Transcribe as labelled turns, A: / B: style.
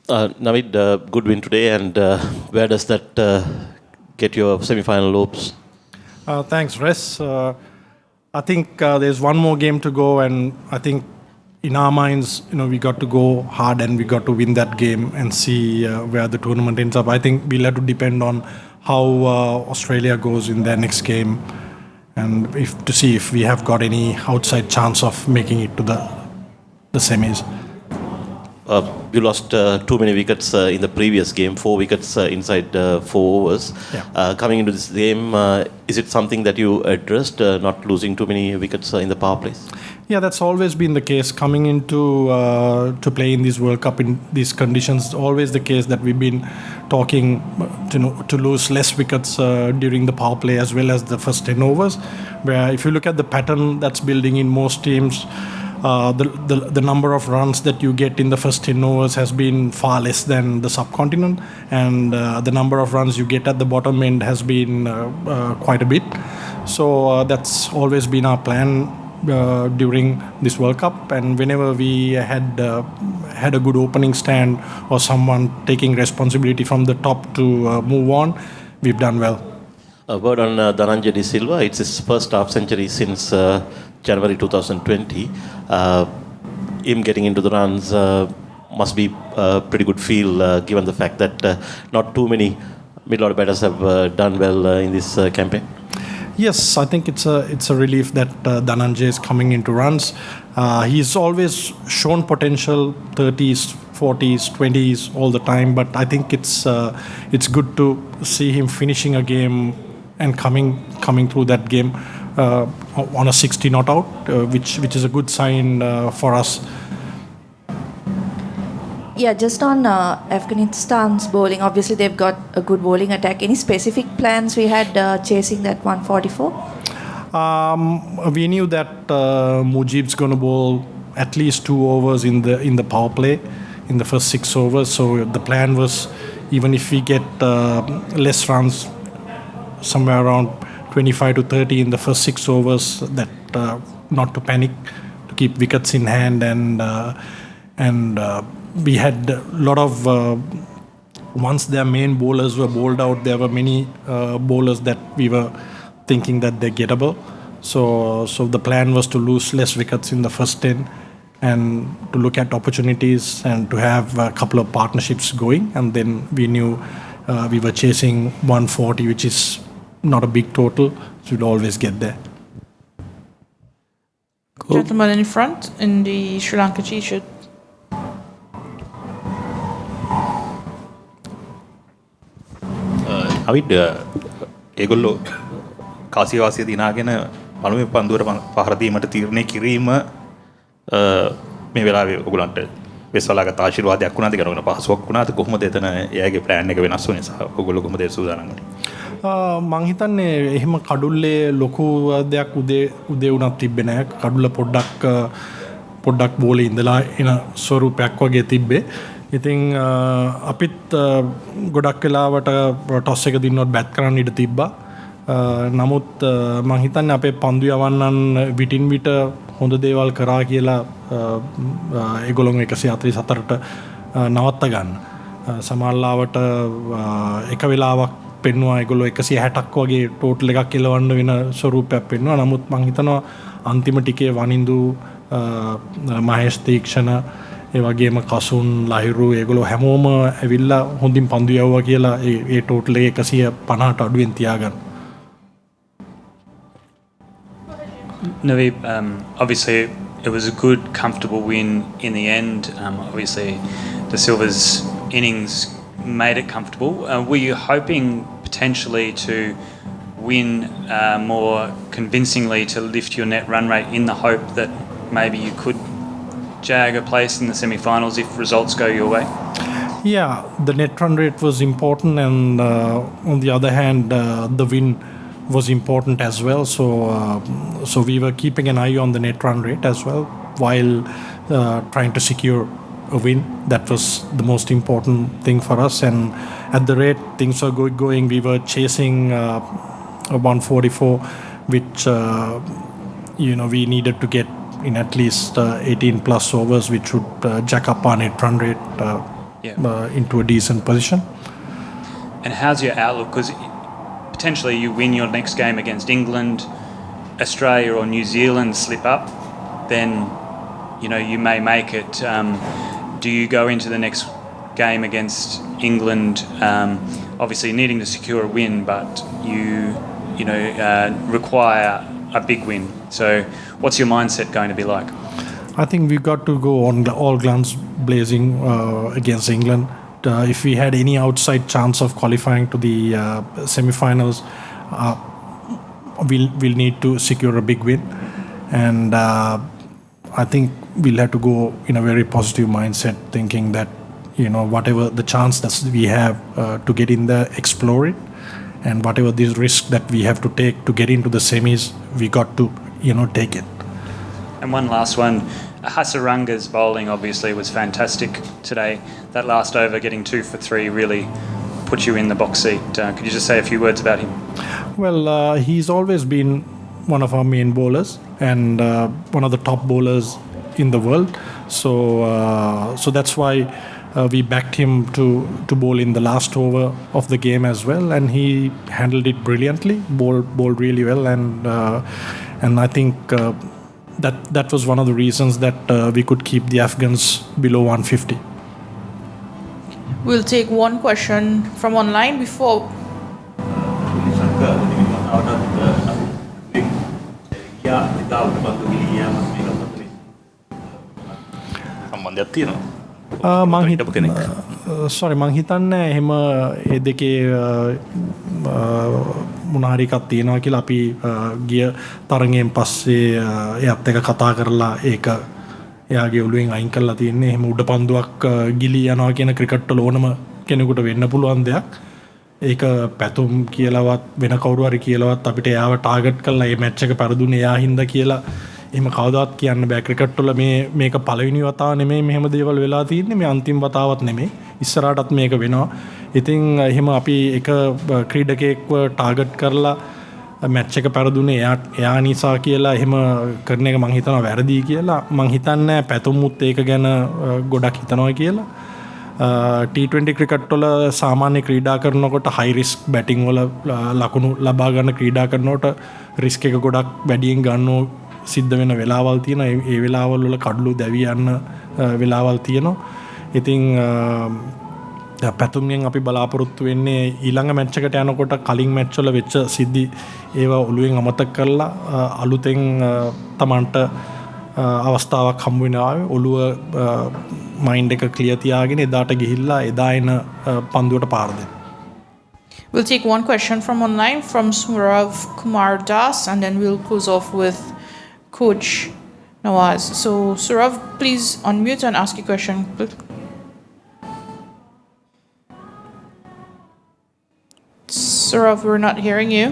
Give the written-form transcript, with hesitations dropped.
A: Naveed, good win today, and where does that get your semi-final hopes?
B: Thanks, Res. I think there's one more game to go, and I think in our minds, we got to go hard and we got to win that game and see where the tournament ends up. I think we'll have to depend on how Australia goes in their next game, and to see if we have got any outside chance of making it to the semis.
A: You lost too many wickets in the previous game, 4 wickets inside 4 overs.
B: Yeah.
A: Coming into this game, is it something that you addressed, not losing too many wickets in the power plays?
B: Yeah, that's always been the case. Coming into to play in this World Cup in these conditions, always the case that we've been talking to lose less wickets during the power play as well as the first 10 overs. Where if you look at the pattern that's building in most teams, the number of runs that you get in the first 10 overs has been far less than the subcontinent, and the number of runs you get at the bottom end has been quite a bit. So that's always been our plan during this World Cup, and whenever we had a good opening stand or someone taking responsibility from the top to move on, we've done well.
A: A word on Dhananjay De Silva. It's his first half century since January 2020. Him getting into the runs must be a pretty good feel, given the fact that not too many middle-order batters have done well in this campaign.
B: Yes, I think it's a relief that Dhananjay is coming into runs. He's always shown potential, 30s, 40s, 20s all the time. But I think it's good to see him finishing a game and coming through that game on a 60 not out, which is a good sign for us.
C: Yeah, just on Afghanistan's bowling, obviously they've got a good bowling attack. Any specific plans we had chasing that 144?
B: We knew that Mujib's going to bowl at least 2 overs in the power play in the first 6 overs. So the plan was, even if we get less runs, somewhere around 25 to 30 in the first 6 overs, that not to panic, to keep wickets in hand, and we had a lot of once their main bowlers were bowled out, there were many bowlers that we were thinking that they're gettable. So the plan was to lose less wickets in the first 10 and to look at opportunities and to have a couple of partnerships going, and then we knew we were chasing 140, which is not a big total, so we'd always get there.
D: Cool. Gentleman in front in the Sri Lanka t-shirt.
E: Naveed, ඒගොල්ලෝ කාසිවාසිය දිනාගෙන පළමුවෙන් පන්දුවට පහර දීමට තීරණය කිරීම මේ වෙලාවේ ඔයගොල්ලන්ට වෙස්වලාගත් ආශිර්වාදයක් වුණාද කියලා වෙන පහසුවක් වුණාද කොහොමද එතන එයාගේ ප්ලෑන් එක වෙනස් වුනේ සහ ඔයගොල්ලෝ කොහොමද ඒ සූදානම් වුනේ?
B: මං හිතන්නේ එහෙම කඩුල්ලේ ලොකු දෙයක් උදේ උනත් තිබ්බේ නැහැ. කඩුල්ල පොඩ්ඩක් බෝලේ ඉඳලා එන ස්වරූපයක් වගේ තිබ්බේ. ඉතින් අපිත් ගොඩක් වෙලාවට ටොස් එක දිනුවත් බැට් කරන්න ඉඩ තිබ්බා. නමුත් මං හිතන්නේ අපේ පන්දු යවන්නන් විටින් විට හොඳ දේවල් කරා කියලා ඒගොල්ලෝ 144ට නවත්ත ගන්න. සමහරවිට එක වෙලාවක් පෙන්නවා ඒගොල්ලෝ 160ක් වගේ ටෝටල් එකක් එලවන්න වෙන ස්වරූපයක් පෙන්නවා. නමුත් මං හිතනවා අන්තිම ටිකේ වනින්දු මහේෂ් තීක්ෂණ ඒ වගේම කසුන් ලහිරු ඒගොල්ලෝ හැමෝම ඇවිල්ලා හොඳින් පන්දු යවුවා කියලා ඒ ටෝටල් එක 150ට අඩුවෙන් තියාගන්න.
F: Naveed, obviously it was a good, comfortable win in the end. Obviously, De Silva's innings made it comfortable. Were you hoping potentially to win more convincingly to lift your net run rate in the hope that maybe you could jag a place in the semi-finals if results go your way?
B: Yeah, the net run rate was important, and on the other hand, the win was important as well. So we were keeping an eye on the net run rate as well while trying to secure a win. That was the most important thing for us. And at the rate things were going, we were chasing a 144, which we needed to get in at least 18 plus overs, which would jack up our net run rate into a decent position.
F: And how's your outlook? Because potentially you win your next game against England, Australia or New Zealand slip up, then you may make it. Do you go into the next game against England, obviously needing to secure a win, but you require a big win? So what's your mindset going to be like?
B: I think we got to go on all guns blazing against England. If we had any outside chance of qualifying to the semi-finals, we'll need to secure a big win, and I think we'll have to go in a very positive mindset, thinking that whatever the chance that we have to get in there, explore it, and whatever this risk that we have to take to get into the semis, we got to take it.
F: And one last one. Hasaranga's bowling obviously was fantastic today. That last over, getting 2 for 3, really put you in the box seat. Could you just say a few words about him?
B: Well, he's always been one of our main bowlers and one of the top bowlers in the world. So that's why we backed him to bowl in the last over of the game as well, and he handled it brilliantly, bowled really well, and I think that was one of the reasons that we could keep the Afghans below 150.
D: We'll take one question from online before.
E: සම්බන්ධයක් තියෙනවා.
B: මං හිතන්නේ එහෙම ඒ දෙකේ මොනාරි එකක් තියෙනවා කියලා අපි ගිය තරඟයෙන් පස්සේ එයත් එක කතා කරලා ඒක එයාගේ ඔළුවෙන් අයින් කරලා තියෙන්නේ. එහෙම උඩ පන්දුවක් ගිලී යනවා කියන ක්‍රිකට් වල ඕනම කෙනෙකුට වෙන්න පුළුවන් දෙයක්. ඒක පැතුම් කියලාවත් වෙන කවුරු හරි කියලාවත් අපිට එයාව ටාගට් කරලා මේ මැච් එක පරදුනේ එයා හින්දා කියලා එහෙම කවදාවත් කියන්න බෑ. ක්‍රිකට් වල මේක පළවෙනි වතාව නෙමෙයි මෙහෙම දේවල් වෙලා තියෙන්නේ. මේ අන්තිම වතාවත් නෙමෙයි. ඉස්සරහටත් මේක වෙනවා. ඉතින් එහෙම අපි එක ක්‍රීඩකයෙක්ව ටාගට් කරලා මැච් එක පරදුනේ එයා නිසා කියලා එහෙම කරන එක මං හිතනවා වැරදි කියලා. මං හිතන්නේ පැතුම්මුත් ඒක ගැන ගොඩක් හිතනවා කියලා. T20 ක්‍රිකට් වල සාමාන්‍ය ක්‍රීඩා කරනකොට හයි රිස්ක් බැටිං වල ලකුණු ලබා ගන්න ක්‍රීඩා කරනකොට රිස්ක් එක ගොඩක් වැඩියෙන් ගන්නෝ සිද්ධ වෙන වෙලාවල් තියෙනවා. ඒ වෙලාවල් වල කඩළු දැවි යන වෙලාවල් තියෙනවා. ඉතින් පැතුම්ෙන් අපි බලාපොරොත්තු වෙන්නේ ඊළඟ මැච් එකට යනකොට කලින් මැච් වල වෙච්ච සිද්ධි ඒවා ඔළුවෙන් අමතක කරලා අලුතෙන් තමන්ට අවස්ථාවක් හම්බ වෙනවා. ඔළුව මයින්ඩ් එක ක්ලියර් තියාගෙන එදාට ගිහිල්ලා එදා එන පන්දුවට පාර දෙන්න.
D: We'll take one question from online from Surav Kumar Das, and then we'll close off with Coach Nawaz. So Surav, please unmute and ask your question. Surav, we're not hearing you.